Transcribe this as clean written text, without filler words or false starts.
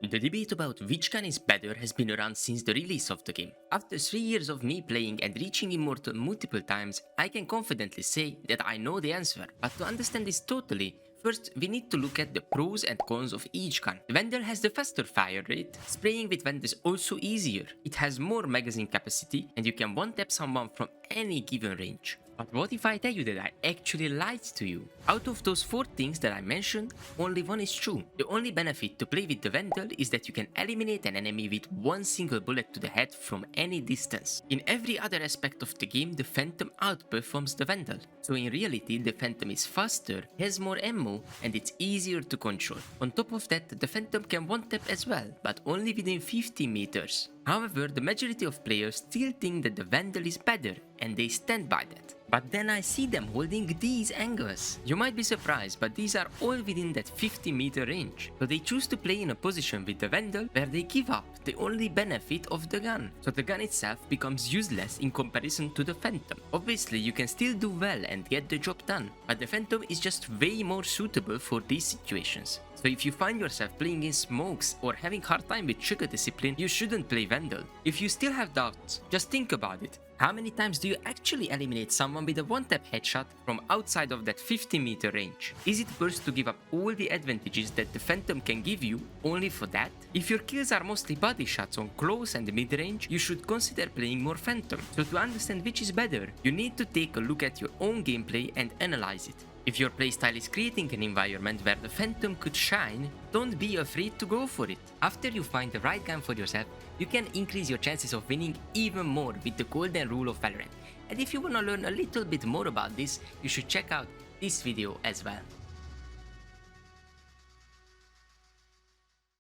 The debate about which gun is better has been around since the release of the game. After 3 years of me playing and reaching Immortal multiple times, I can confidently say that I know the answer. But to understand this totally, first we need to look at the pros and cons of each gun. The Vandal has the faster fire rate, spraying with Vandal is also easier. It has more magazine capacity and you can one-tap someone from any given range. But what if I tell you that I actually lied to you? Out of those 4 things that I mentioned, only one is true. The only benefit to play with the Vandal is that you can eliminate an enemy with one single bullet to the head from any distance. In every other aspect of the game, the Phantom outperforms the Vandal. So in reality, the Phantom is faster, has more ammo, and it's easier to control. On top of that, the Phantom can one-tap as well, but only within 50 meters. However, the majority of players still think that the Vandal is better, and they stand by that. But then I see them holding these angles. You might be surprised, but these are all within that 50-meter range. So they choose to play in a position with the Vandal where they give up the only benefit of the gun. So the gun itself becomes useless in comparison to the Phantom. Obviously, you can still do well and get the job done, but the Phantom is just way more suitable for these situations. So if you find yourself playing in smokes or having hard time with trigger discipline, you shouldn't play Vandal. If you still have doubts, just think about it. How many times do you actually eliminate someone with a one-tap headshot from outside of that 50-meter range? Is it worth to give up all the advantages that the Phantom can give you only for that? If your kills are mostly body shots on close and mid-range, you should consider playing more Phantom. So to understand which is better, you need to take a look at your own gameplay and analyze it. If your playstyle is creating an environment where the Phantom could shine, don't be afraid to go for it. After you find the right gun for yourself, you can increase your chances of winning even more with the golden rule of Valorant. And if you wanna learn a little bit more about this, you should check out this video as well.